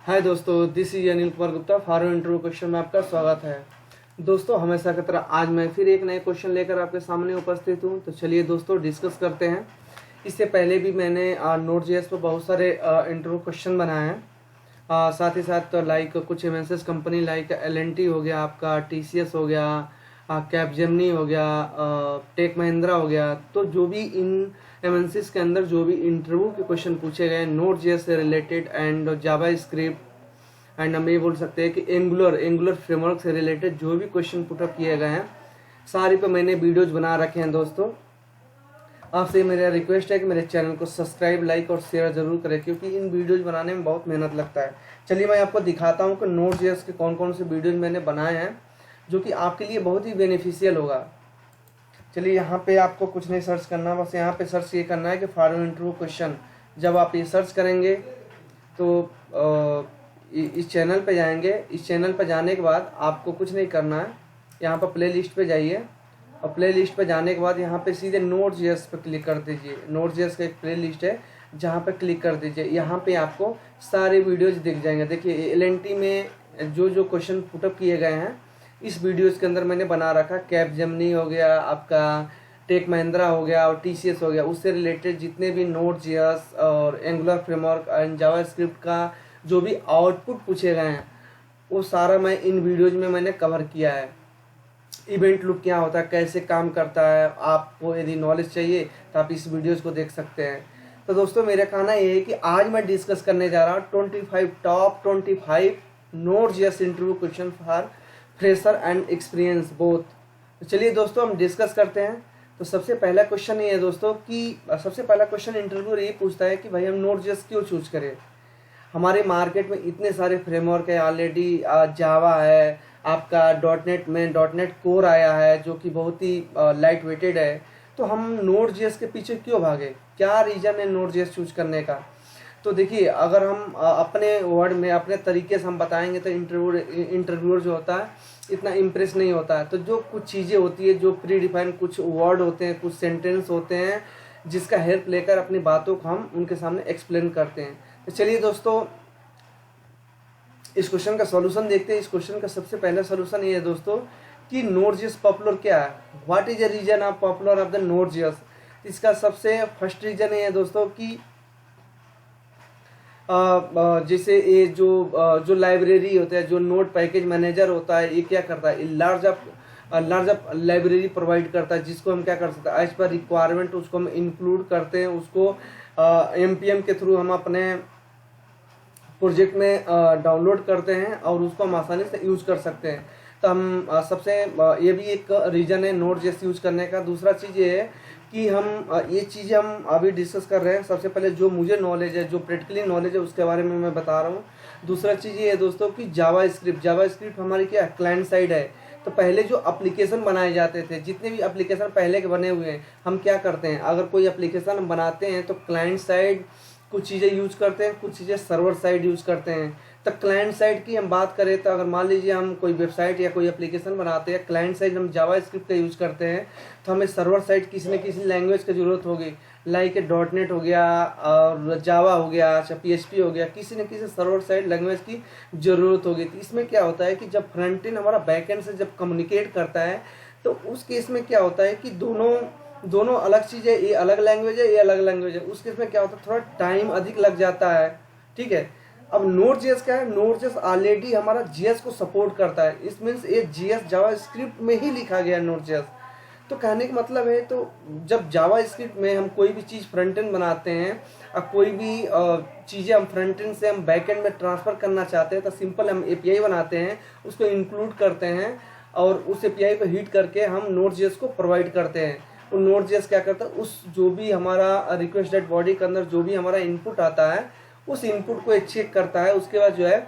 हाय दोस्तों, this is Anil Kumar Gupta. For interview question में आपका स्वागत है। दोस्तों, हमेशा की तरह आज मैं फिर एक नए क्वेश्चन लेकर आपके सामने उपस्थित हूं। तो चलिए दोस्तों डिस्कस करते हैं। इससे पहले भी मैंने नोट.जेएस पर बहुत सारे इंटरव्यू क्वेश्चन बनाए हैं। साथ ही साथ लाइक कुछ एमएनसीज कंपनी लाइक एल&टी हो गया, आपका टीसीएस हो गया, कैपजेमिनी हो गया, टेक महिंद्रा हो गया। तो जो भी इन एमएनसीज के अंदर जो भी इंटरव्यू के क्वेश्चन पूछे गए नोट.जेएस से related and Java script and हम ये बोल सकते हैं कि एंगुलर फ्रेमवर्क से रिलेटेड जो भी क्वेश्चन पुटअप किए गए हैं सारे पे मैंने वीडियोज बना रखे हैं। दोस्तों, आपसे मेरा रिक्वेस्ट है कि मेरे चैनल को सब्सक्राइब, लाइक और शेयर जरूर करें, क्योंकि इन वीडियोज बनाने में बहुत मेहनत लगता है। चलिए मैं आपको दिखाता हूँ कि नोट.जेएस के कौन कौन से वीडियोज मैंने बनाए हैं जो कि आपके लिए बहुत ही बेनिफिशियल होगा। चलिए, यहाँ पे आपको कुछ नहीं सर्च करना, बस यहाँ पे सर्च ये करना है कि फॉरवर्ड इंटरव्यू क्वेश्चन। जब आप ये सर्च करेंगे तो इस चैनल पे जाएंगे। इस चैनल पे जाने के बाद आपको कुछ नहीं करना है, यहाँ पर प्ले लिस्ट पे जाइए और प्ले लिस्ट पे जाने के बाद यहाँ पे सीधे नोट.जेएस पे क्लिक कर दीजिए। नोट.जेएस का एक प्ले लिस्ट है, जहाँ पे क्लिक कर दीजिए। यहाँ पे आपको सारे वीडियोज दिख जाएंगे। देखिए, एल&टी में जो जो क्वेश्चन पुटअप किए गए हैं इस वीडियोज़ के अंदर मैंने बना रखा। कैपजेमिनी हो गया, आपका टेक महिंद्रा हो गया और टीसीएस हो गया, उससे रिलेटेड जितने भी नोट.जेएस और angular framework and Java script का जो भी आउटपुट पूछे गए हैं वो सारा मैं इन वीडियोज में मैंने कवर किया है। इवेंट लूप क्या होता है, कैसे काम करता है, आपको यदि नॉलेज चाहिए तो आप इस वीडियोज़ को देख सकते हैं। तो दोस्तों, मेरा कहना ये है कि आज मैं डिस्कस करने जा रहा हूँ top 25 Node JS interview question for fresher and experience both. तो चलिए दोस्तों हम डिस्कस करते हैं। तो सबसे पहला क्वेश्चन ये है दोस्तों कि सबसे पहला क्वेश्चन इंटरव्यूअर ये पूछता है कि भाई हम नोट.जेएस क्यों चूज करें। हमारे मार्केट में इतने सारे फ्रेमवर्क है ऑलरेडी। जावा है, आपका डॉट नेट कोर आया है जो कि बहुत ही लाइट वेटेड है। तो हम नोट.जेएस के पीछे क्यों भागे, क्या रीजन है नोट.जेएस चूज करने का। तो देखिए, अगर हम अपने वर्ड में अपने तरीके से हम बताएंगे तो इंटरव्यूअर जो होता है इतना इम्प्रेस नहीं होता है। तो जो कुछ चीज़ें होती है, जो प्री डिफाइन कुछ वर्ड होते हैं, कुछ सेंटेंस होते हैं, जिसका हेल्प लेकर अपनी बातों को हम उनके सामने एक्सप्लेन करते हैं। तो चलिए दोस्तों इस क्वेश्चन का सॉल्यूशन देखते हैं। इस क्वेश्चन का सबसे पहला सॉल्यूशन ये है दोस्तों कि नोट.जेएस पॉपुलर क्या है, what is the reason of popular of the Node JS. इसका सबसे फर्स्ट रीजन ये है दोस्तों कि जैसे ये जो लाइब्रेरी होता है, जो नोट पैकेज मैनेजर होता है, ये क्या करता है, लार्ज अप लाइब्रेरी प्रोवाइड करता है, जिसको हम क्या कर सकते हैं एज पर रिक्वायरमेंट उसको हम इंक्लूड करते हैं, उसको एमपीएम के थ्रू हम अपने प्रोजेक्ट में डाउनलोड करते हैं और उसको हम आसानी से यूज कर सकते हैं। तो हम सबसे ये भी एक रीजन है नोट.जेएस यूज करने का। दूसरा चीज़ ये है कि हम ये चीज़ें हम अभी डिस्कस कर रहे हैं। सबसे पहले जो मुझे नॉलेज है, जो प्रैक्टिकली नॉलेज है, उसके बारे में मैं बता रहा हूँ। दूसरा चीज़ ये है दोस्तों कि जावा स्क्रिप्ट हमारी क्या क्लाइंट साइड है। तो पहले जो एप्लीकेशन बनाए जाते थे, जितने भी एप्लीकेशन पहले के बने हुए हैं, हम क्या करते हैं, अगर कोई एप्लीकेशन हम बनाते हैं तो क्लाइंट साइड कुछ चीज़ें यूज करते हैं, कुछ चीज़ें सर्वर साइड यूज करते हैं। तो क्लाइंट साइड की हम बात करें तो अगर मान लीजिए हम कोई वेबसाइट या कोई एप्लीकेशन बनाते हैं, क्लाइंट साइड हम जावा स्क्रिप्ट का यूज करते हैं, तो हमें सर्वर साइड किसी न किसी लैंग्वेज की जरूरत होगी, लाइक डॉट.नेट हो गया और जावा हो गया, अच्छा PHP हो गया, किसी न किसी सर्वर साइड लैंग्वेज की जरूरत होगी। तो इसमें क्या होता है कि जब फ्रंट एंड हमारा बैक एंड से जब कम्युनिकेट करता है तो उस केस में क्या होता है कि दोनों अलग चीज़ है, ये अलग लैंग्वेज है, ये अलग लैंग्वेज है। उस केस में क्या होता है, थोड़ा टाइम अधिक लग जाता है। ठीक है, अब नोट.जेएस क्या है, नोट.जेएस ऑलरेडी हमारा जेएस को सपोर्ट करता है। इस मीन्स ये जेएस जावा स्क्रिप्ट में ही लिखा गया है नोट.जेएस। तो कहने का मतलब है, तो जब जावा स्क्रिप्ट में हम कोई भी चीज़ फ्रंट एंड बनाते हैं और कोई भी चीज़ें हम फ्रंट एंड से हम बैक एंड में ट्रांसफ़र करना चाहते हैं, तो सिंपल हम एपीआई बनाते हैं, उसको इंक्लूड करते हैं और उस एपीआई को हिट करके हम नोट.जेएस को प्रोवाइड करते हैं। और नोट.जेएस क्या करता है, उस जो भी हमारा रिक्वेस्टेड बॉडी के अंदर जो भी हमारा इनपुट आता है उस इनपुट को चेक करता है, उसके बाद जो है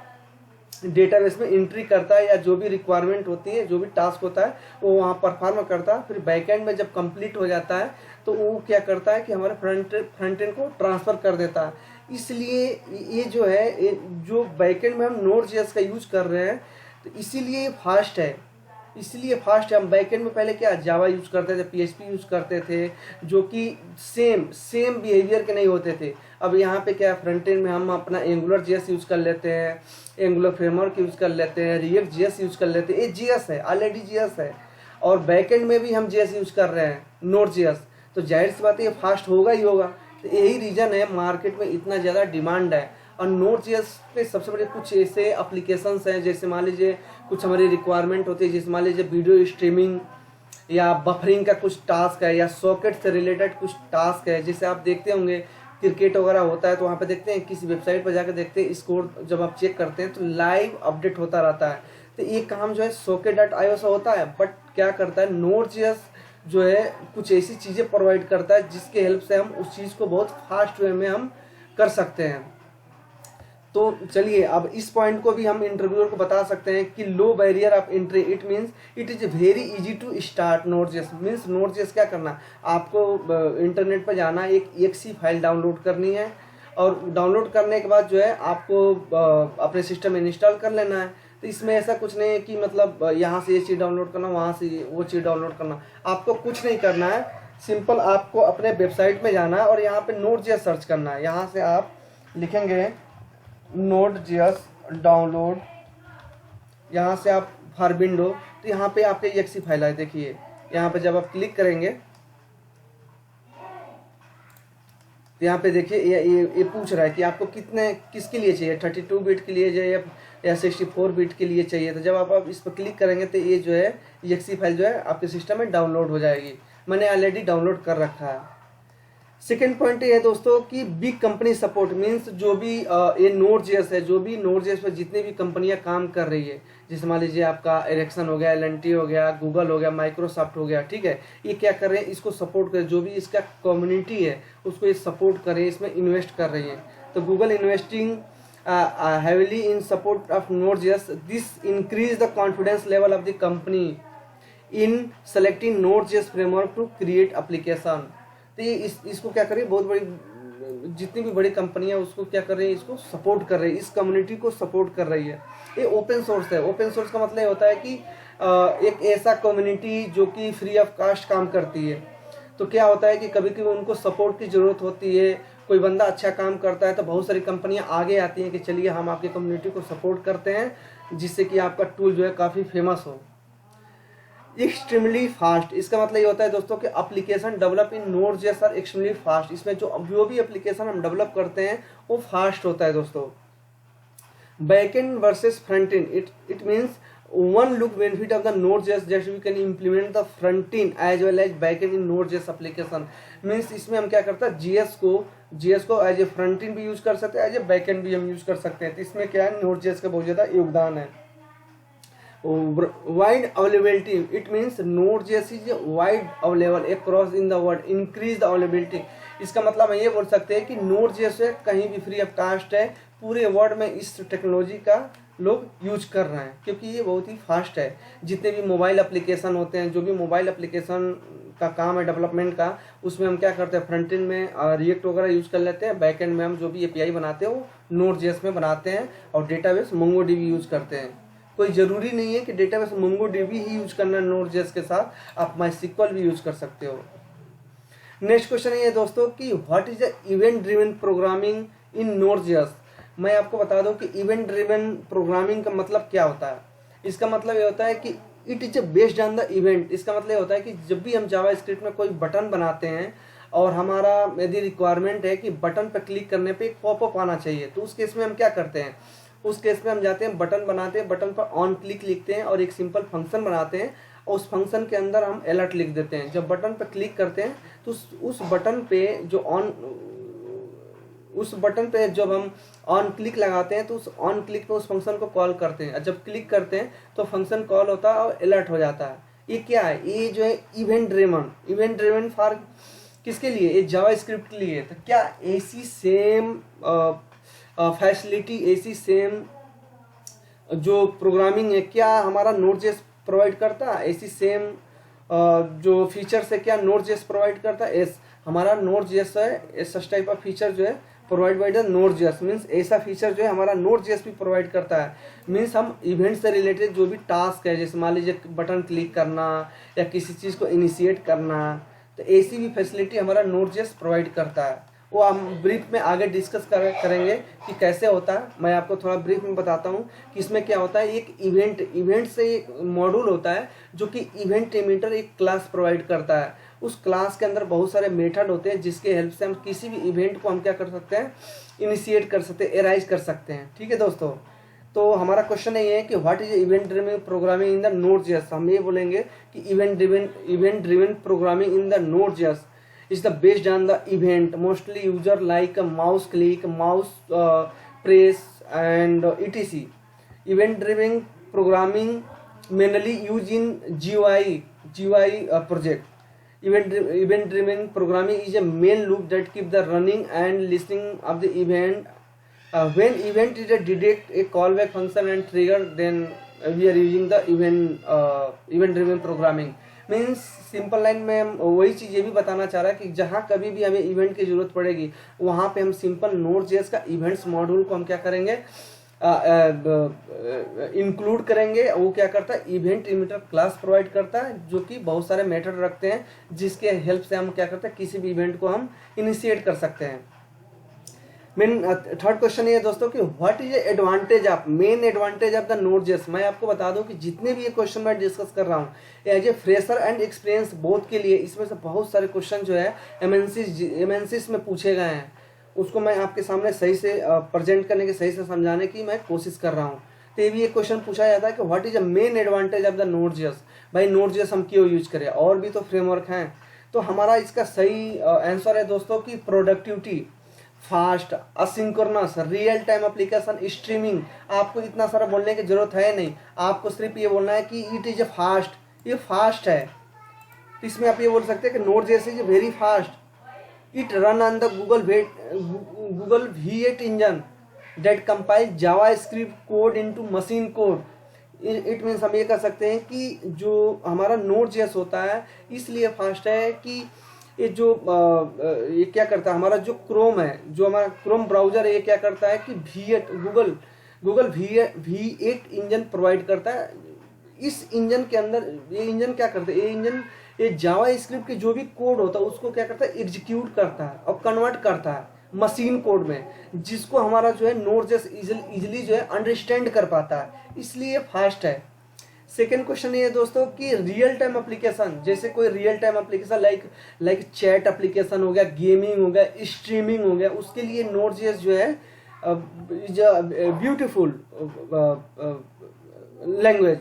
डेटाबेस में एंट्री करता है, या जो भी रिक्वायरमेंट होती है, जो भी टास्क होता है वो वहाँ परफॉर्म करता है। फिर बैकएंड में जब कंप्लीट हो जाता है तो वो क्या करता है कि हमारे फ्रंट एंड को ट्रांसफ़र कर देता है। इसलिए ये जो है, जो बैकएंड में हम नोट.जेएस का यूज कर रहे हैं तो इसीलिए फास्ट है। हम बैकएंड में पहले क्या जावा यूज करते थे, PHP यूज करते थे, जो कि सेम बिहेवियर के नहीं होते थे। अब यहाँ पे क्या है, फ्रंट एंड में हम अपना एंगुलर जेएस यूज कर लेते हैं, एंगुलर फ्रेमवर्क यूज कर लेते हैं, रिएक्ट जेएस यूज कर लेते हैं, ये जेएस है, ऑलरेडी जेएस है। और बैक एंड में भी हम जेएस यूज कर रहे हैं, नोड जेएस, तो जाहिर सी बात है ये फास्ट होगा ही होगा। तो यही रीजन है मार्केट में इतना ज़्यादा डिमांड है। और नोड जेएस पे सबसे बड़े कुछ ऐसे एप्लीकेशंस हैं, जैसे मान लीजिए कुछ हमारी रिक्वायरमेंट होती है, जैसे मान लीजिए वीडियो स्ट्रीमिंग या बफरिंग का कुछ टास्क है, या सॉकेट से रिलेटेड कुछ टास्क है। जैसे आप देखते होंगे क्रिकेट वगैरह होता है तो वहाँ पे देखते हैं, किसी वेबसाइट पर जाकर देखते हैं, स्कोर जब आप चेक करते हैं तो लाइव अपडेट होता रहता है। तो ये काम जो है socket.io से होता है, बट क्या करता है Node.js जो है कुछ ऐसी चीज़ें प्रोवाइड करता है जिसके हेल्प से हम उस चीज़ को बहुत फास्ट वे में हम कर सकते हैं। तो चलिए अब इस पॉइंट को भी हम इंटरव्यूअर को बता सकते हैं कि low barrier of entry, it means it is very easy to start Node.js। Means Node.js क्या करना, आपको इंटरनेट पर जाना, एक exe फाइल डाउनलोड करनी है, और डाउनलोड करने के बाद जो है आपको अपने सिस्टम में इंस्टॉल कर लेना है। तो इसमें ऐसा कुछ नहीं है कि मतलब यहाँ से ये चीज़ डाउनलोड करना, वहाँ से वो चीज़ डाउनलोड करना, आपको कुछ नहीं करना है। सिंपल आपको अपने वेबसाइट में जाना है और यहाँ पे Node.js सर्च करना है। यहाँ से आप लिखेंगे Node.js डाउनलोड, यहाँ से आप फॉर विंडो, तो यहाँ पे आपके exe फाइल है। देखिए यहाँ पे जब आप क्लिक करेंगे तो यहाँ पे देखिए ये पूछ रहा है कि आपको किसके लिए चाहिए, 32 बिट के लिए चाहिए या 64 बिट के लिए चाहिए। तो जब आप इस पर क्लिक करेंगे तो ये जो है exe फाइल जो है आपके सिस्टम में डाउनलोड हो जाएगी। मैंने ऑलरेडी डाउनलोड कर रखा है। सेकेंड पॉइंट ये है दोस्तों कि बिग कंपनी सपोर्ट, मीन्स जो भी ये Node.js है, जो भी Node.js पर जितनी भी कंपनियां काम कर रही है, जैसे मान लीजिए आपका एरिक्सन हो गया, एल&टी हो गया, गूगल हो गया, माइक्रोसॉफ्ट हो गया, ठीक है, ये क्या कर रहे हैं, इसको सपोर्ट करें। जो भी इसका कम्युनिटी है उसको ये सपोर्ट करें, इसमें इन्वेस्ट कर रही है। तो Google investing heavily in support of Node.js. This increase the confidence level of the company in selecting Node.js framework to create application. तो ये इसको क्या कर रही है, बहुत बड़ी जितनी भी बड़ी कंपनी है उसको क्या कर रही है, इसको सपोर्ट कर रही है, इस कम्युनिटी को सपोर्ट कर रही है। ये ओपन सोर्स है। ओपन सोर्स का मतलब ये होता है कि एक ऐसा कम्युनिटी जो कि फ्री ऑफ कास्ट काम करती है। तो क्या होता है कि कभी कभी उनको सपोर्ट की ज़रूरत होती है, कोई बंदा अच्छा काम करता है तो बहुत सारी कंपनियां आगे आती हैं कि चलिए हम आपकी कम्युनिटी को सपोर्ट करते हैं, जिससे कि आपका टूल जो है काफ़ी फेमस हो। एक्सट्रीमली फास्ट, इसका मतलब ये होता है दोस्तों कि application develop in Node.js are extremely fast. इसमें जो भी एप्लीकेशन हम डेवलप करते हैं वो फास्ट होता है दोस्तों। Backend versus front end, it means one look benefit of the Node.js that we can implement the front end as well as back end in Node.js application। Means इसमें हम क्या करते हैं, GS को एज ए फ्रंट एंड भी use कर सकते हैं, एज ए बैक एंड भी हम यूज कर सकते हैं। तो इसमें क्या है, Node.js का बहुत ज़्यादा योगदान है। Wide availability, it means Node.js is wide available across in the world, increase the availability. इसका मतलब हम ये बोल सकते हैं कि Node.js कहीं भी फ्री ऑफ कास्ट है, पूरे वर्ल्ड में इस टेक्नोलॉजी का लोग यूज कर रहे हैं, क्योंकि ये बहुत ही फास्ट है। जितने भी मोबाइल एप्लीकेशन होते हैं, जो भी मोबाइल एप्लीकेशन का काम है डेवलपमेंट का, उसमें हम क्या करते हैं, फ्रंट एंड में रिएक्ट वगैरह यूज कर लेते हैं, बैक एंड में हम जो भी एपीआई बनाते हैं वो Node.js में बनाते हैं, और डेटाबेस MongoDB यूज करते हैं। कोई ज़रूरी नहीं है कि डेटाबेस MongoDB ही यूज करना है Node.js के साथ, आप MySQL भी यूज कर सकते हो। नेक्स्ट क्वेश्चन ये है दोस्तों कि what is the event driven programming in Node.js। मैं आपको बता दूं कि इवेंट ड्रिवन प्रोग्रामिंग का मतलब क्या होता है। इसका मतलब ये होता है कि it is based on the event. इसका मतलब ये होता है कि जब भी हम जावास्क्रिप्ट में कोई बटन बनाते हैं और हमारा यदि रिक्वायरमेंट है कि बटन पर क्लिक करने पे एक पॉपअप आना चाहिए, तो उस केस में हम क्या करते हैं, उस केस में हम जाते हैं, बटन बनाते हैं, बटन पर ऑन क्लिक लिखते हैं और एक सिंपल फंक्शन बनाते हैं, और उस फंक्शन के अंदर हम अलर्ट लिख देते हैं। जब बटन पर क्लिक करते हैं तो उस बटन पे उस बटन पे जब हम ऑन क्लिक लगाते हैं तो उस ऑन क्लिक पे उस फंक्शन को कॉल करते हैं। जब क्लिक करते हैं तो फंक्शन कॉल होता है और अलर्ट हो जाता है। ये क्या है, ये जो है इवेंट ड्रिवन फॉर किसके लिए, ये जावास्क्रिप्ट के लिए। तो क्या ऐसी सेम फैसिलिटी, ऐसी सेम जो प्रोग्रामिंग है क्या हमारा Node.js प्रोवाइड करता है, ऐसी सेम जो फीचर्स है क्या Node.js प्रोवाइड करता है। हमारा Node.js है सच टाइप ऑफ फीचर जो है provide by the Node.js, means ऐसा फीचर जो है हमारा Node.js भी प्रोवाइड करता है। मीन्स हम इवेंट से रिलेटेड जो भी टास्क है, जैसे मान लीजिए बटन क्लिक करना या किसी चीज़ को इनिशिएट करना, तो ऐसी भी फैसिलिटी हमारा Node.js प्रोवाइड करता है। वो हम ब्रीफ में आगे डिस्कस करेंगे कि कैसे होता है। मैं आपको थोड़ा ब्रीफ में बताता हूँ कि इसमें क्या होता है। एक इवेंट से एक मॉड्यूल होता है जो कि इवेंट इमिटर एक क्लास प्रोवाइड करता है। उस क्लास के अंदर बहुत सारे मेथड होते हैं जिसके हेल्प से हम किसी भी इवेंट को हम क्या कर सकते हैं, इनिशिएट कर सकते हैं, एराइज कर सकते हैं। ठीक है दोस्तों, तो हमारा क्वेश्चन ये है कि what is event driven programming in the Node.js। हम ये बोलेंगे कि event driven programming in the Node.js is the based on the event, mostly user like a mouse click, mouse press and etc. Event driven programming mainly used in GUI project. Event driven programming is a main loop that keep the running and listening of the event. When event is a detect a callback function and trigger, then we are using the event driven programming. Means simple line में हम वही चीज़ ये भी बताना चाह रहा है कि जहाँ कभी भी हमें इवेंट की जरूरत पड़ेगी वहाँ पे हम सिंपल Node.js का इवेंट्स मॉड्यूल को हम क्या करेंगे, इंक्लूड करेंगे। वो क्या करता है, इवेंट इमिटर क्लास प्रोवाइड करता है जो कि बहुत सारे मेथड रखते हैं जिसके हेल्प से हम क्या करते हैं, किसी भी इवेंट को हम इनिशिएट कर सकते हैं। थर्ड क्वेश्चन ये दोस्तों कि what is main advantage of the Node.js। मैं आपको बता दूं कि जितने भी ये क्वेश्चन मैं डिस्कस कर रहा हूँ as a fresher and experience both के लिए, इसमें से बहुत सारे क्वेश्चन जो है एमएनसीज में पूछे गए हैं, उसको मैं आपके सामने सही से प्रेजेंट करने की, सही से समझाने की मैं कोशिश कर रहा हूँ। तो ये भी एक क्वेश्चन पूछा जाता है कि what is a main advantage of the Node.js। भाई Node.js हम क्यों यूज करें, और भी तो फ्रेमवर्क हैं। तो हमारा इसका सही आंसर है दोस्तों की productivity, fast, asynchronous, real time application, streaming. आपको इतना सारा बोलने की जरूरत है नहीं, आपको सिर्फ ये बोलना है कि इट इज ए फास्ट, ये फास्ट है। तो इसमें आप ये बोल सकते हैं कि Node.js is very fast, it run on the Google V8 engine that compile JavaScript code into machine code. It means हम ये कह सकते हैं कि जो हमारा Node.js होता है इसलिए फास्ट है कि ये जो ये क्या करता है, हमारा जो क्रोम है, जो हमारा क्रोम ब्राउजर है, ये क्या करता है कि V8 Google V8 engine provide करता है। इस इंजन के अंदर ये इंजन क्या करता है, ये जावा स्क्रिप्ट के जो भी कोड होता है उसको क्या करता है, एग्जीक्यूट करता है और कन्वर्ट करता है मशीन कोड में, जिसको हमारा जो है Node.js इजिली जो है अंडरस्टैंड कर पाता है, इसलिए फास्ट है। सेकेंड क्वेश्चन ये दोस्तों कि रियल टाइम एप्लीकेशन, जैसे कोई real time application like chat application हो गया, गेमिंग हो गया, स्ट्रीमिंग हो गया, उसके लिए Node.js जो है ब्यूटीफुल लैंग्वेज।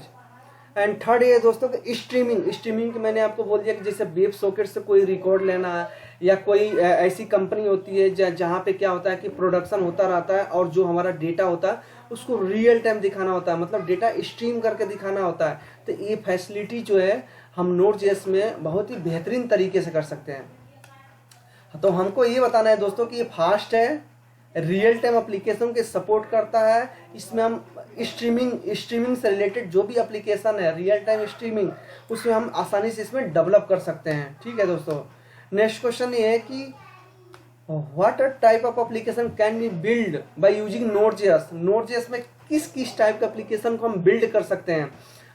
एंड थर्ड ये दोस्तों कि स्ट्रीमिंग की मैंने आपको बोल दिया कि जैसे वेब सॉकेट से कोई रिकॉर्ड लेना है, या कोई ऐसी कंपनी होती है जहाँ पे क्या होता है कि प्रोडक्शन होता रहता है और जो हमारा डेटा होता है उसको रियल टाइम दिखाना होता है, मतलब डेटा स्ट्रीम करके दिखाना होता है। तो ये फैसिलिटी जो है हम Node.js में बहुत ही बेहतरीन तरीके से कर सकते हैं। तो हमको ये बताना है दोस्तों कि ये फास्ट है, रियल टाइम एप्लीकेशन के सपोर्ट करता है। इसमें हम स्ट्रीमिंग से रिलेटेड जो भी एप्लीकेशन है रियल टाइम स्ट्रीमिंग, उसमें हम आसानी से इसमें डेवलप कर सकते हैं। ठीक है दोस्तों, नेक्स्ट क्वेश्चन ये है कि what type of application can be build by using Node.js। Node.js में किस टाइप का एप्लीकेशन को हम बिल्ड कर सकते हैं।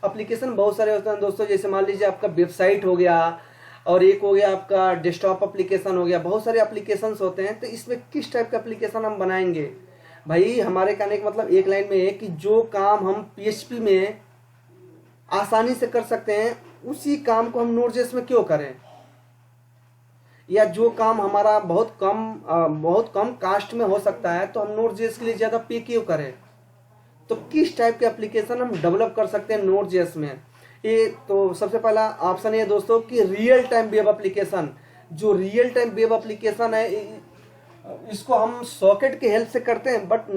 एप्लीकेशन बहुत सारे होते हैं दोस्तों, जैसे मान लीजिए आपका वेबसाइट हो गया और एक हो गया आपका डेस्कटॉप एप्लीकेशन हो गया, बहुत सारे एप्लीकेशंस होते हैं। तो इसमें किस टाइप का एप्लीकेशन हम बनाएंगे। भाई हमारे कहने का मतलब एक लाइन में है कि जो काम हम PHP में आसानी से कर सकते हैं उसी काम को हम Node.js में क्यों करें, या जो काम हमारा बहुत कम कास्ट में हो सकता है तो हम Node.js के लिए ज़्यादा पे क्यों करें। तो किस टाइप के एप्लीकेशन हम डेवलप कर सकते हैं Node.js में। ये तो सबसे पहला ऑप्शन है दोस्तों कि रियल टाइम वेब एप्लीकेशन। जो रियल टाइम वेब एप्लीकेशन है इसको हम सॉकेट के हेल्प से करते हैं, बट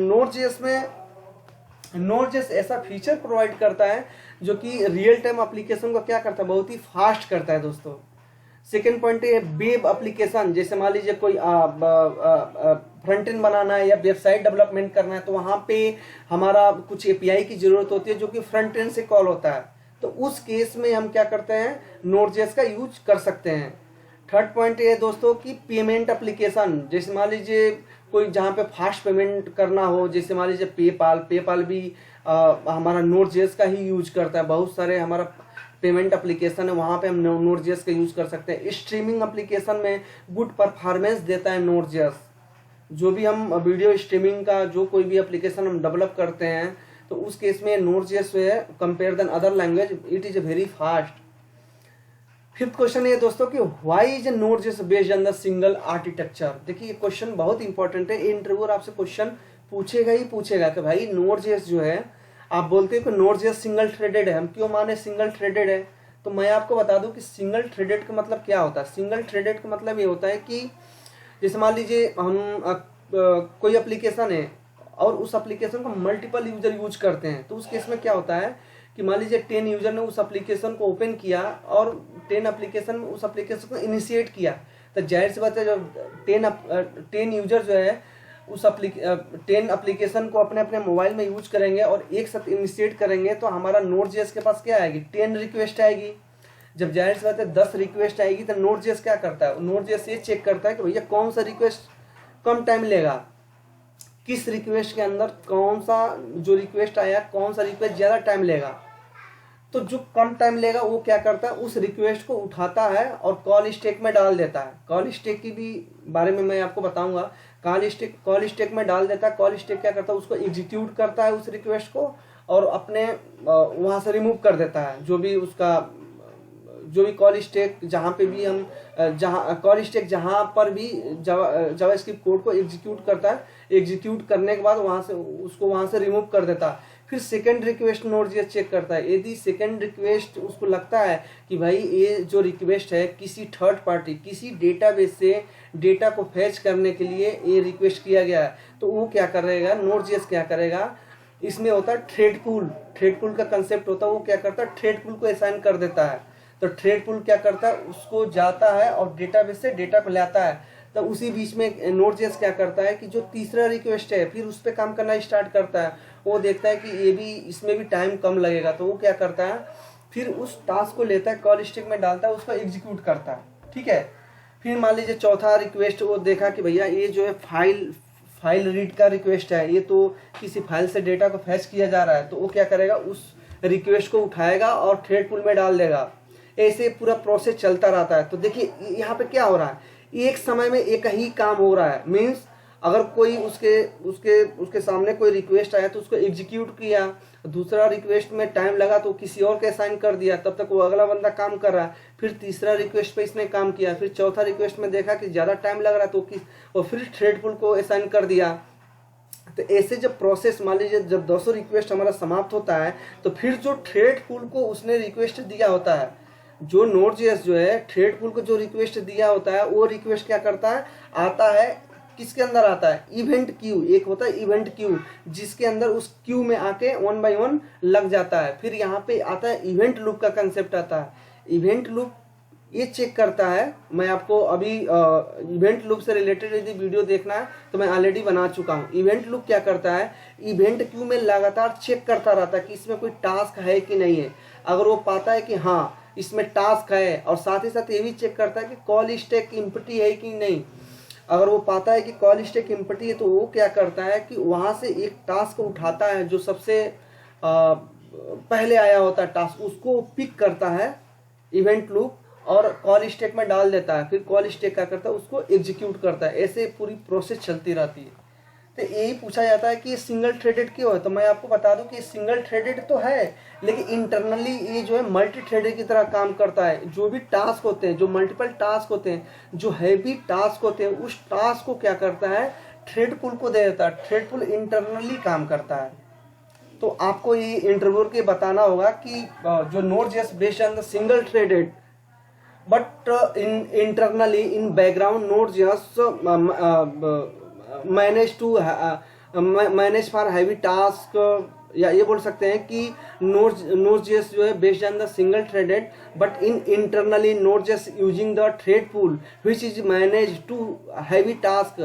Node.js ऐसा फीचर प्रोवाइड करता है जो कि रियल टाइम एप्लीकेशन को क्या करता है, बहुत ही फास्ट करता है दोस्तों। सेकेंड पॉइंट है वेब एप्लीकेशन, जैसे मान लीजिए कोई फ्रंट एंड बनाना है या वेबसाइट डेवलपमेंट करना है, तो वहाँ पे हमारा कुछ API की जरूरत होती है जो कि फ्रंट एंड से कॉल होता है। तो उस केस में हम क्या करते हैं, Node.js का यूज कर सकते हैं। थर्ड पॉइंट ये दोस्तों कि पेमेंट एप्लीकेशन, जैसे मान लीजिए कोई जहाँ पे फास्ट पेमेंट करना हो, जैसे मान लीजिए पेपाल भी हमारा Node.js का ही यूज करता है। बहुत सारे हमारा पेमेंट एप्लीकेशन है, वहाँ पे हम Node.js का यूज कर सकते हैं। स्ट्रीमिंग एप्लीकेशन में गुड परफॉर्मेंस देता है Node.js। जो भी हम वीडियो स्ट्रीमिंग का जो कोई भी एप्लीकेशन हम डेवलप करते हैं तो उस केस में Node.js जो है compare then other language it is very fast. Fifth question ये दोस्तों कि why is Node.js based on the single architecture. देखिए ये क्वेश्चन बहुत इंपॉर्टेंट है, इंटरव्यूअर आपसे क्वेश्चन पूछेगा ही पूछेगा कि भाई Node.js जो है, आप बोलते हो कि Node.js सिंगल थ्रेडेड है, हम क्यों माने सिंगल थ्रेडेड है। तो मैं आपको बता दूं कि सिंगल थ्रेडेड का मतलब क्या होता है। सिंगल थ्रेडेड का मतलब ये होता है कि जैसे मान लीजिए हम कोई एप्लीकेशन है और उस एप्लीकेशन को मल्टीपल यूजर यूज करते हैं, तो उस केस में क्या होता है कि मान लीजिए 10 यूजर ने उस एप्लीकेशन को ओपन किया और 10 एप्लीकेशन में उस एप्लीकेशन को इनिशिएट किया, तो जाहिर सी बात है जब 10 यूजर जो है उस 10 एप्लीकेशन को अपने अपने मोबाइल में यूज करेंगे और एक साथ इनिशिएट करेंगे, तो हमारा Node.js के पास क्या आएगी, 10 रिक्वेस्ट आएगी। जब जाहिर सी बात है 10 रिक्वेस्ट आएगी तो Node.js क्या करता है, Node.js ये चेक करता है कि भैया कौन सा रिक्वेस्ट कम टाइम लेगा, किस रिक्वेस्ट के अंदर कौन सा जो रिक्वेस्ट आया कौन सा रिक्वेस्ट ज़्यादा टाइम लेगा। तो जो कम टाइम लेगा वो क्या करता है, उस रिक्वेस्ट को उठाता है और कॉल स्टैक में डाल देता है। कॉल स्टैक की भी बारे में मैं आपको बताऊंगा। कॉल स्टैक में डाल देता है। कॉल स्टैक क्या करता है, उसको एग्जीक्यूट करता है उस रिक्वेस्ट को और अपने वहाँ से रिमूव कर देता है। जो भी कॉल स्टैक जहाँ पे भी हम कॉल स्टैक जहाँ पर भी जावास्क्रिप्ट कोड को एग्जीक्यूट करता है, एग्जीक्यूट करने के बाद उसको वहाँ से रिमूव कर देता है। फिर सेकंड रिक्वेस्ट Node.js चेक करता है। यदि सेकंड रिक्वेस्ट उसको लगता है कि भाई ये जो रिक्वेस्ट है किसी थर्ड पार्टी किसी डेटाबेस से डेटा को फैच करने के लिए ये रिक्वेस्ट किया गया है, तो वो क्या करेगा, Node.js क्या करेगा, इसमें होता है थ्रेड पूल का कंसेप्ट होता है। वो क्या करता है, थ्रेड पूल को असाइन कर देता है। तो थ्रेड पूल क्या करता है, उसको जाता है और डेटाबेस से डेटा को लाता है। तो उसी बीच में Node.js क्या करता है कि जो तीसरा रिक्वेस्ट है फिर उस पर काम करना स्टार्ट करता है। वो देखता है कि ये भी इसमें भी टाइम कम लगेगा, तो वो क्या करता है, फिर उस टास्क को लेता है, कॉल स्टैक में डालता है, उसको एग्जीक्यूट करता है। ठीक है। फिर मान लीजिए चौथा रिक्वेस्ट वो देखा कि भैया ये जो है फाइल रीड का रिक्वेस्ट है, ये तो किसी फाइल से डेटा को फैच किया जा रहा है, तो वो क्या करेगा, उस रिक्वेस्ट को उठाएगा और थ्रेड पूल में डाल देगा। ऐसे पूरा प्रोसेस चलता रहता है। तो देखिए यहाँ पे क्या हो रहा है, एक समय में एक ही काम हो रहा है। मीन्स अगर कोई उसके सामने कोई रिक्वेस्ट आया तो उसको एग्जीक्यूट किया, दूसरा रिक्वेस्ट में टाइम लगा तो किसी और के असाइन कर दिया, तब तक वो अगला बंदा काम कर रहा है। फिर तीसरा रिक्वेस्ट पे इसने काम किया, फिर चौथा रिक्वेस्ट में देखा कि ज़्यादा टाइम लग रहा है तो और फिर थ्रेड पूल को असाइन कर दिया। तो ऐसे जब प्रोसेस मान लीजिए जब 200 रिक्वेस्ट हमारा समाप्त होता है, तो फिर जो थ्रेड पूल को उसने रिक्वेस्ट दिया होता है, जो Node.js जो है थ्रेड पूल को जो रिक्वेस्ट दिया होता है, वो रिक्वेस्ट क्या करता है, आता है किसके अंदर आता है, इवेंट क्यू। एक होता है इवेंट क्यू, जिसके अंदर उस क्यू में आके 1 बाय 1 लग जाता है। फिर यहाँ पे आता है इवेंट लूप का कंसेप्ट आता है। इवेंट लूप ये चेक करता है, मैं आपको अभी इवेंट लूप से रिलेटेड यदि वीडियो देखना है तो मैं ऑलरेडी बना चुका हूँ। इवेंट लूप क्या करता है, इवेंट क्यू में लगातार चेक करता रहता है कि इसमें कोई टास्क है कि नहीं है। अगर वो पाता है कि हाँ इसमें टास्क है, और साथ ही साथ ये भी चेक करता है कि कॉल स्टैक एम्प्टी है कि नहीं। अगर वो पाता है कि कॉल स्टैक एम्प्टी है, तो वो क्या करता है कि वहाँ से एक टास्क उठाता है जो सबसे पहले आया होता है टास्क, उसको पिक करता है इवेंट लूप और कॉल स्टैक में डाल देता है। फिर कॉल स्टैक क्या करता है, उसको एग्जीक्यूट करता है। ऐसे पूरी प्रोसेस चलती रहती है। तो यही पूछा जाता है कि ये सिंगल थ्रेडेड क्यों है। तो मैं आपको बता दूं कि सिंगल थ्रेडेड तो है, लेकिन इंटरनली ये जो है मल्टी थ्रेडेड की तरह काम करता है। जो भी टास्क होते हैं, जो मल्टीपल टास्क होते हैं, जो हैवी टास्क होते हैं, उस टास्क को क्या करता है, थ्रेड पूल को दे देता है। थ्रेड पूल इंटरनली काम करता है। तो आपको ये इंटरव्यू के बताना होगा कि जो Node.js based on the single threaded but internally in background Node.js manage for heavy task, या ये बोल सकते हैं कि Node.js जो है based on the single threaded but internally Node.js using the thread pool which is manage to heavy task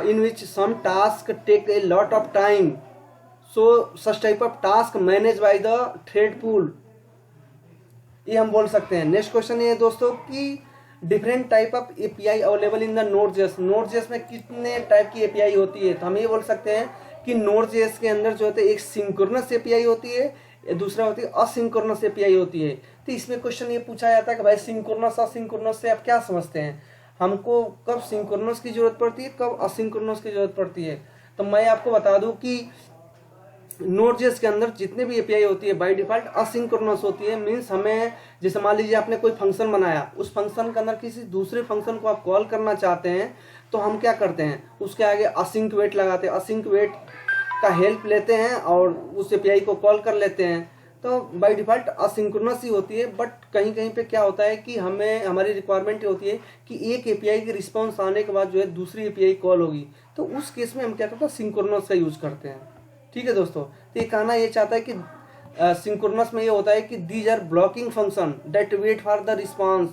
in which some task take a lot of time, so such type of task managed by the thread pool, ये हम बोल सकते हैं। Next question ये दोस्तों कि different type of API available in the Node.js में कितने टाइप की एपीआई होती है। तो हम ये बोल सकते हैं कि Node.js के अंदर जो होता है एक सिंक्रोनस एपीआई होती है, दूसरा होती है असिंक्रोनस एपीआई होती है। तो इसमें क्वेश्चन ये पूछा जाता है कि भाई सिंक्रोनस असिंक्रोनस से आप क्या समझते हैं। हमको कब सिंक्रोनस की जरूरत पड़ती है, कब असिंक्रोनस की जरूरत पड़ती है। तो मैं आपको बता दूं कि नोड.जेएस के अंदर जितने भी एपीआई होती है बाय डिफॉल्ट असिंक्रोनस होती है। मींस हमें जैसे मान लीजिए आपने कोई फंक्शन बनाया, उस फंक्शन के अंदर किसी दूसरे फंक्शन को आप कॉल करना चाहते हैं तो हम क्या करते हैं, उसके आगे असिंक वेट लगाते हैं, असिंक वेट का हेल्प लेते हैं और उस एपीआई को कॉल कर लेते हैं। तो बाय डिफॉल्ट असिंक्रोनस ही होती है। बट कहीं कहीं पे क्या होता है कि हमें हमारी रिक्वायरमेंट होती है कि एक एपीआई की रिस्पॉन्स आने के बाद जो है दूसरी एपीआई कॉल होगी, तो उस केस में हम क्या करते हैं, सिंक्रोनस का यूज करते हैं। ठीक है दोस्तों, तो ये कहना ये चाहता है कि सिंक्रोनस में ये होता है कि these are blocking function that wait for the response.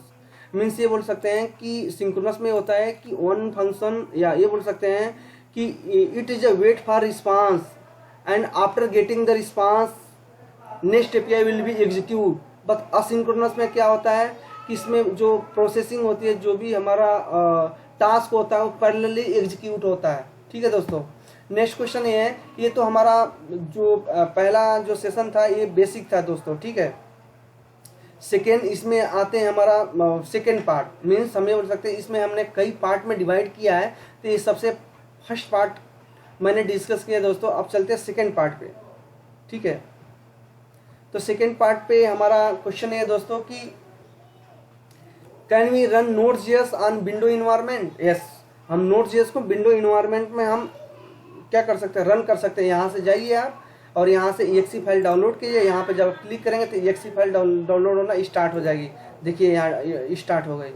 Means ये बोल सकते हैं कि सिंक्रोनस में होता है कि वन फंक्शन, या ये बोल सकते हैं कि it is a wait for response and after getting the response next API will be execute. But asynchronous में क्या होता है कि इसमें जो प्रोसेसिंग होती है, जो भी हमारा टास्क होता है वो पैरेलली एग्जीक्यूट होता है। ठीक है दोस्तों, नेक्स्ट क्वेश्चन ये है, ये तो हमारा जो पहला जो सेशन था ये बेसिक था दोस्तों। ठीक है, सेकेंड इसमें आते हैं हमारा सेकेंड पार्ट। मीन्स हम ये बोल सकते हैं इसमें हमने कई पार्ट में डिवाइड किया है, तो ये सबसे फर्स्ट पार्ट मैंने डिस्कस किया दोस्तों। अब चलते हैं सेकेंड पार्ट पे। ठीक है, तो सेकेंड पार्ट पे हमारा क्वेश्चन है दोस्तों कि can we run Node JS on window environment. Yes, हम नोड.जेएस को विंडो इन्वायरमेंट में हम क्या कर सकते हैं, रन कर सकते हैं। यहाँ से जाइए आप और यहाँ से EXE फाइल डाउनलोड कीजिए। यहाँ पे जब क्लिक करेंगे तो EXE फाइल डाउनलोड होना स्टार्ट हो जाएगी। देखिए यहाँ स्टार्ट हो गई।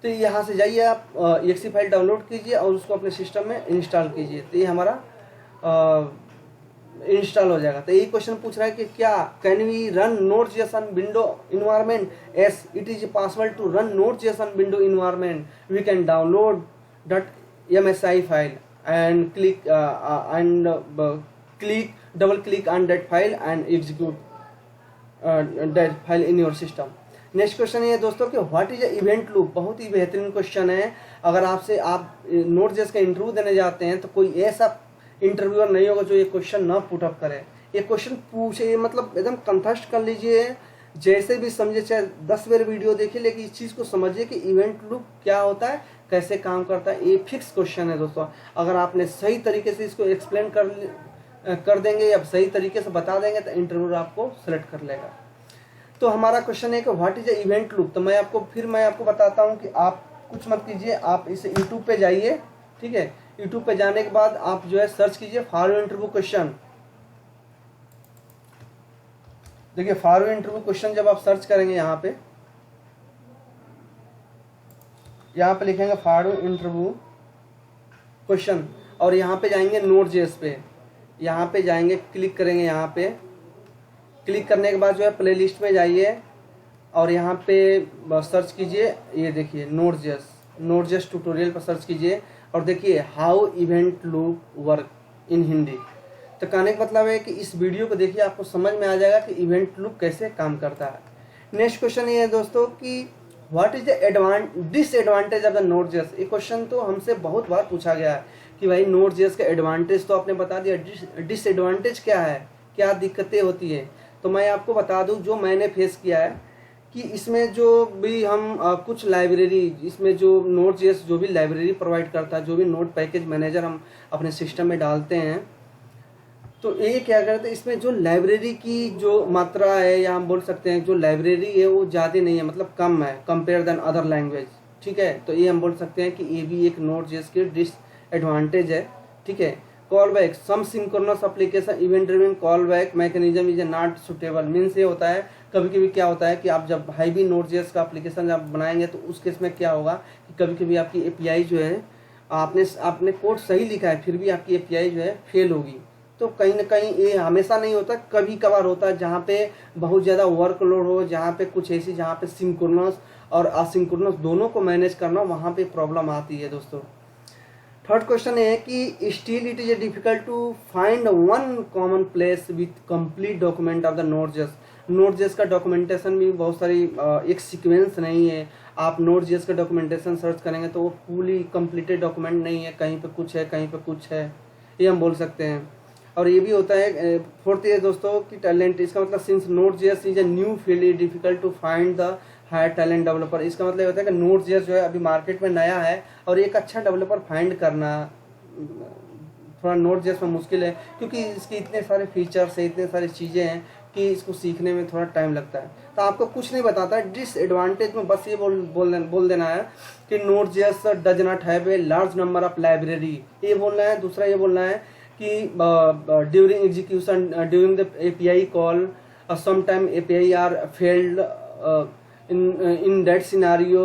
तो यहाँ से जाइए आप EXE फाइल डाउनलोड कीजिए और उसको अपने सिस्टम में इंस्टॉल कीजिए, तो ये हमारा इंस्टॉल हो जाएगा। तो यही क्वेश्चन पूछ रहा है कि क्या can we run Node JS on window environment. Yes, it is possible to run Node JS on window environment. We can download .msi file and click double click on that file and execute that file in your system। Next question ये है दोस्तों कि what is event loop. बहुत ही बेहतरीन question है। अगर आपसे आप नोड.जेएस का इंटरव्यू देने जाते हैं तो कोई ऐसा इंटरव्यूअर नहीं होगा जो ये क्वेश्चन ना पुटअप करे। ये क्वेश्चन पूछे मतलब एकदम कंठस्थ कर लीजिए, जैसे भी समझे, चाहे 10 बार वीडियो देखिए, लेकिन इस चीज़ को समझिए कि इवेंट लूप क्या होता है, कैसे काम करता है। ये फिक्स क्वेश्चन है दोस्तों। अगर आपने सही तरीके से इसको एक्सप्लेन कर देंगे या सही तरीके से बता देंगे तो इंटरव्यूअर आपको सेलेक्ट कर लेगा। तो हमारा क्वेश्चन है कि व्हाट इज इवेंट लूप। तो मैं आपको बताता हूँ कि आप कुछ मत कीजिए, आप इसे यूट्यूब पे जाइए। ठीक है, यूट्यूब पे जाने के बाद आप जो है सर्च कीजिए फॉर इंटरव्यू क्वेश्चन। देखिए फॉर इंटरव्यू क्वेश्चन जब आप सर्च करेंगे यहाँ पे लिखेंगे फॉर इंटरव्यू क्वेश्चन और यहाँ पे जाएंगे नोड.जेएस पे। यहाँ पे जाएंगे, क्लिक करेंगे। यहाँ पे क्लिक करने के बाद जो है प्लेलिस्ट में जाइए और यहाँ पे सर्च कीजिए। ये देखिए नोड.जेएस ट्यूटोरियल पर सर्च कीजिए और देखिए how event loop work in Hindi. तो कहने का मतलब है कि इस वीडियो को देखिए, आपको समझ में आ जाएगा कि इवेंट लूप कैसे काम करता है। नेक्स्ट क्वेश्चन ये है दोस्तों कि what is the disadvantage of the Node JS. ये क्वेश्चन तो हमसे बहुत बार पूछा गया है कि भाई नोड.जेएस का एडवांटेज तो आपने बता दिया, डिसएडवांटेज क्या है, क्या दिक्कतें होती है। तो मैं आपको बता दूं जो मैंने फेस किया है कि इसमें जो भी हम कुछ लाइब्रेरी, इसमें जो नोड.जेएस जो भी लाइब्रेरी प्रोवाइड करता है, जो भी नोड पैकेज मैनेजर हम अपने सिस्टम में डालते हैं, तो ये क्या करते हैं, इसमें जो लाइब्रेरी की जो मात्रा है या हम बोल सकते हैं जो लाइब्रेरी है वो ज़्यादा नहीं है, मतलब कम है कंपेयर देन अदर लैंग्वेज। ठीक है, तो ये हम बोल सकते हैं कि ये भी एक नोड.जेएस की डिसएडवांटेज है। ठीक है, call back some synchronous application event driven call back mechanism is not suitable. Means ये होता है कभी कभी क्या होता है कि आप जब हैवी नोड.जेएस का एप्लीकेशन जब बनाएंगे तो उस केस में क्या होगा कि कभी कभी आपकी एपीआई जो है, आपने कोड सही लिखा है फिर भी आपकी एपीआई जो है फेल होगी। तो कहीं ना कहीं ये हमेशा नहीं होता, कभी कभार होता है जहाँ पे बहुत ज़्यादा वर्कलोड हो, जहाँ पे कुछ ऐसी जहाँ पे सिंक्रोनस और असिंक्रोनस दोनों को मैनेज करना, वहाँ पे प्रॉब्लम आती है दोस्तों। थर्ड क्वेश्चन है कि still it is difficult to find one common place with complete document of the Node JS. Node JS का डॉक्यूमेंटेशन भी बहुत सारी एक सीक्वेंस नहीं है। आप नोड.जेएस का डॉक्यूमेंटेशन सर्च करेंगे तो वो फुली कंप्लीटेड डॉक्यूमेंट नहीं है, कहीं पे कुछ है कहीं पे कुछ है, ये हम बोल सकते हैं। और ये भी होता है फोर्थ ये दोस्तों कि टैलेंट, इसका मतलब since Node JS is a new field is difficult to find the hire talent developer. इसका मतलब होता है कि Node.js जो है अभी मार्केट में नया है और एक अच्छा डेवलपर फाइंड करना थोड़ा Node.js में मुश्किल है, क्योंकि इसके इतने सारे फीचर्स हैं, इतने सारी चीज़ें हैं कि इसको सीखने में थोड़ा टाइम लगता है। तो आपको कुछ नहीं बताता है, डिसएडवांटेज में बस ये बोल देना है कि Node.js does not have a large number of library, ये बोलना है। दूसरा ये बोलना है कि during execution during the API call sometime API are failed in that scenario,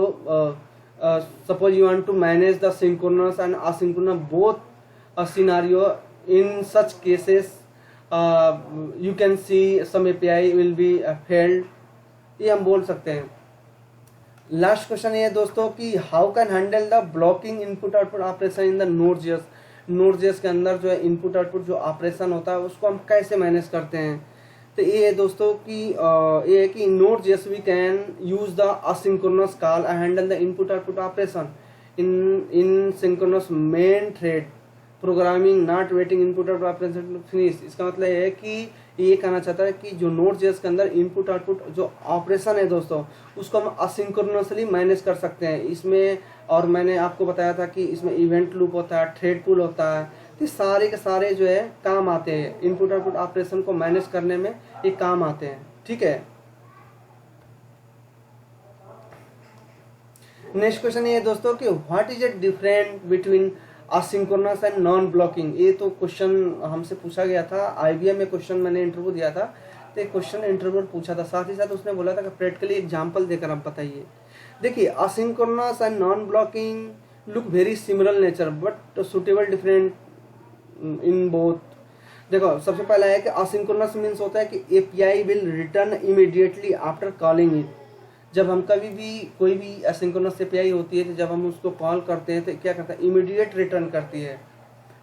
suppose you want to manage the synchronous and asynchronous both scenario, in such cases you can see some API will be failed, ये हम बोल सकते हैं। Last question ये है दोस्तों कि how can handle the blocking input output operation in the Node.js के अंदर जो है इनपुट आउटपुट जो ऑपरेशन होता है उसको हम कैसे मैनेज करते हैं। तो ये है दोस्तों कि ये है कि Node.js we can use the asynchronous call and handle the input output operation in synchronous main thread programming not waiting input output operation finish. इसका मतलब है कि ये कहना चाहता है कि जो Node.js के अंदर इनपुट आउटपुट जो ऑपरेशन है दोस्तों उसको हम असिंक्रोनसली मैनेज कर सकते हैं इसमें। और मैंने आपको बताया था कि इसमें इवेंट लूप होता है, थ्रेड पूल होता है, तो सारे के सारे जो है काम आते हैं इनपुट आउटपुट ऑपरेशन को मैनेज करने में, ये काम आते हैं। ठीक है, नेक्स्ट क्वेश्चन ये है दोस्तों कि what is the difference between asynchronous and non blocking. ये तो क्वेश्चन हमसे पूछा गया था, IBM में क्वेश्चन मैंने इंटरव्यू दिया था, तो एक क्वेश्चन इंटरव्यू पूछा था, साथ ही साथ उसने बोला था कि प्रैक्टिकली एग्जांपल देकर आप बताइए। देखिए, asynchronous and non blocking look very similar nature but suitable different in both. देखो, सबसे पहला है कि असिंक्रोनस मीन्स होता है कि API will return immediately after calling it. जब हम कभी भी कोई भी एसिंक्रोनस API होती है तो जब हम उसको कॉल करते हैं तो क्या करता है, इमीडिएट रिटर्न करती है।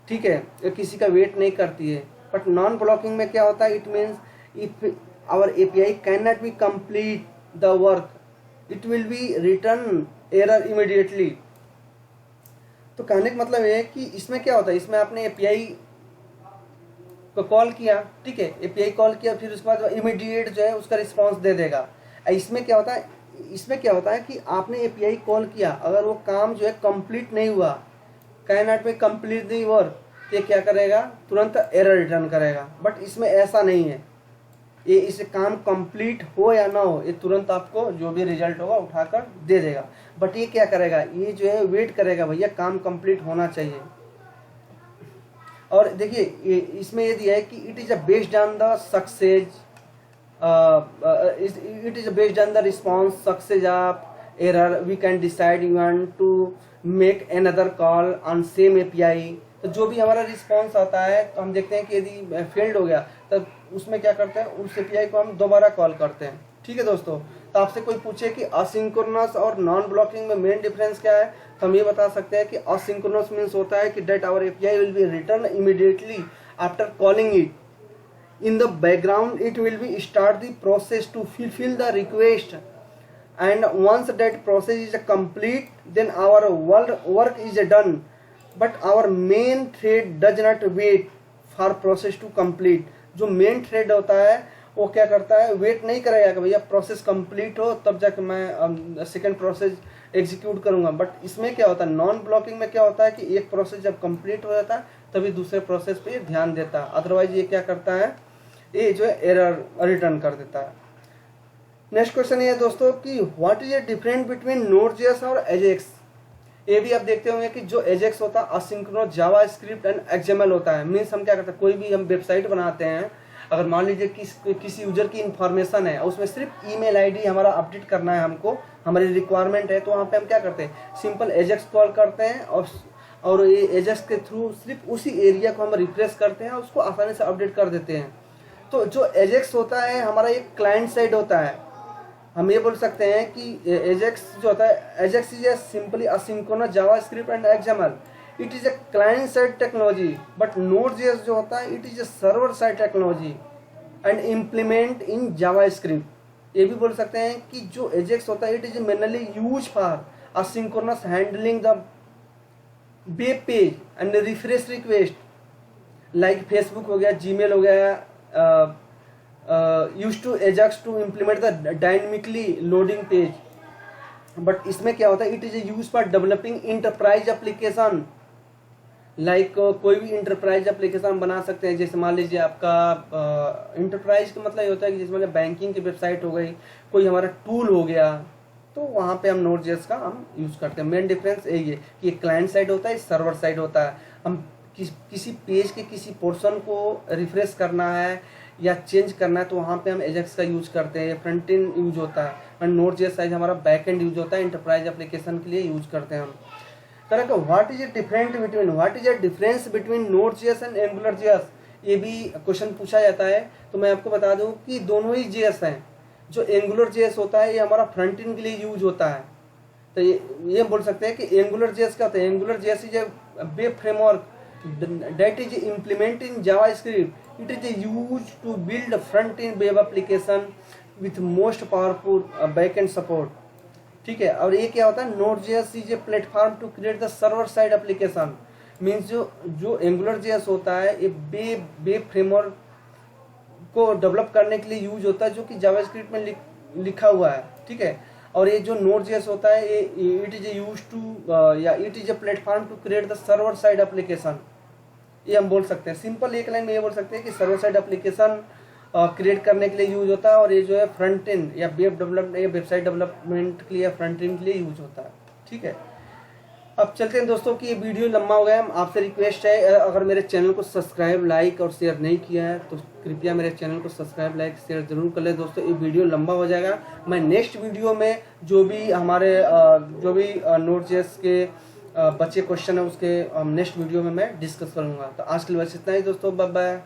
ठीक है, किसी का वेट नहीं करती है। बट नॉन ब्लॉकिंग में क्या होता है, it means if our API can not be complete the work it will be return error immediately. तो कहने का मतलब है कि इसमें क्या होता है, इसमें आपने API को कॉल किया, ठीक है, API कॉल किया, फिर उसके बाद इमीडिएट जो है उसका रिस्पॉन्स दे देगा। इसमें क्या होता है कि आपने API कॉल किया, अगर वो काम जो है कंप्लीट नहीं हुआ, can not be complete the work, ये क्या करेगा, तुरंत एरर रिटर्न करेगा। बट इसमें ऐसा नहीं है, ये इसे काम कंप्लीट हो या ना हो, ये तुरंत आपको जो भी रिजल्ट होगा उठाकर दे देगा। बट ये क्या करेगा, ये जो है वेट करेगा, भैया काम कंप्लीट होना चाहिए। और देखिए, इसमें ये दिया है कि it is based on the success, it is based on the response success of error we can decide you want to make another call on same API। तो जो भी हमारा रिस्पॉन्स आता है तो हम देखते हैं कि यदि फेल्ड हो गया तब उसमें क्या करते हैं, उस API को हम दोबारा कॉल करते हैं। ठीक है दोस्तों, तो आपसे कोई पूछे कि असिंक्रोनस और नॉन ब्लॉकिंग में मेन डिफरेंस क्या है, तो हम ये बता सकते हैं कि असिंक्रोनस मीन्स होता है कि that our API will be return immediately after calling it. In the background it will be start the process to fulfill the request, and once that process is complete then our work is done, but our main thread does not wait for process to complete। जो main thread होता है वो क्या करता है, wait नहीं करेगा कि भैया प्रोसेस कंप्लीट हो तब जाके मैं सेकेंड प्रोसेस एग्जीक्यूट करूंगा। बट इसमें क्या होता है, नॉन ब्लॉकिंग में क्या होता है कि एक प्रोसेस जब कंप्लीट हो जाता है तभी दूसरे प्रोसेस पे ध्यान देता है, अदरवाइज ये क्या करता है, ये जो है एरर रिटर्न कर देता है। नेक्स्ट क्वेश्चन ये है दोस्तों कि what is the difference between Node.js और Ajax। ये भी आप देखते होंगे कि जो Ajax होता है असिंक्रोनस जावास्क्रिप्ट एंड XML होता है। मीन्स हम क्या करते हैं, कोई भी हम वेबसाइट बनाते हैं, अगर मान लीजिए किसी यूजर की इंफॉर्मेशन है, उसमें सिर्फ ईमेल आईडी हमारा अपडेट करना है, हमको हमारी रिक्वायरमेंट है, तो वहाँ पे हम क्या करते हैं, सिंपल Ajax कॉल करते हैं और ये Ajax के थ्रू सिर्फ उसी एरिया को हम रिफ्रेश करते हैं और उसको आसानी से अपडेट कर देते हैं। तो जो Ajax होता है हमारा एक क्लाइंट साइड होता है। हम ये बोल सकते हैं कि Ajax जो होता है, Ajax is simply asynchronous JavaScript and XML, it is a client side technology. But Node.js जो होता है it is a server side technology and implement in JavaScript. ये भी बोल सकते हैं कि जो Ajax होता है it is mainly use for asynchronous handling the web page and refresh request, like Facebook हो गया, जीमेल हो गया, used to Ajax to implement the dynamically loading page but इसमें क्या होता है, it is use for developing enterprise application. Like कोई भी इंटरप्राइज एप्लीकेशन बना सकते हैं। जैसे मान लीजिए आपका इंटरप्राइज का मतलब ये होता है कि जैसे मतलब बैंकिंग की वेबसाइट हो गई, कोई हमारा टूल हो गया, तो वहाँ पे हम Node.js का हम यूज़ करते हैं। मेन डिफरेंस यही है कि ये क्लाइंट साइड होता है, सर्वर साइड होता है। हम किसी पेज के किसी पोर्शन को रिफ्रेश करना है या चेंज करना है तो वहाँ पे हम एजेक्स का यूज़ करते हैं, फ्रंट एंड यूज होता है, और Node.js साइड हमारा बैक एंड यूज होता है, इंटरप्राइज एप्लीकेशन के लिए यूज करते हैं हम। Correct. What is the difference between Node.js and AngularJS, ये भी क्वेश्चन पूछा जाता है। तो मैं आपको बता दूं कि दोनों ही JS हैं। जो AngularJS होता है ये हमारा फ्रंट एंड के लिए यूज होता है। तो ये बोल सकते हैं कि AngularJS क्या होता है, AngularJS is a web framework that is implement in JavaScript. It is use to build front end web application with most powerful back end support. ठीक है। और ये क्या होता है, Node.js is a platform to create the server side application. Means जो AngularJS होता है ये वेब फ्रेमवर्क को डेवलप करने के लिए यूज होता है, जो कि जावास्क्रिप्ट में लिखा हुआ है। ठीक है। और ये जो Node.js होता है ये इट इज यूज टू या it is a platform to create the server side application. ये हम बोल सकते हैं, सिंपल एक लाइन में ये बोल सकते हैं कि सर्वर साइड एप्लीकेशन क्रिएट करने के लिए यूज होता है, और ये जो है फ्रंट एंड या वेब डेवलपमेंट या वेबसाइट डेवलपमेंट के लिए फ्रंट एंड के लिए यूज होता है। ठीक है। अब चलते हैं दोस्तों कि ये वीडियो लंबा हो गया। आपसे रिक्वेस्ट है, अगर मेरे चैनल को सब्सक्राइब, लाइक और शेयर नहीं किया है तो कृपया मेरे चैनल को सब्सक्राइब, लाइक, शेयर जरूर कर ले दोस्तों। ये वीडियो लंबा हो जाएगा। मैं नेक्स्ट वीडियो में जो भी हमारे Node.js के बच्चे क्वेश्चन है उसके नेक्स्ट वीडियो में मैं डिस्कस करूंगा। तो आज के लिए बस इतना ही दोस्तों, बाय बाय।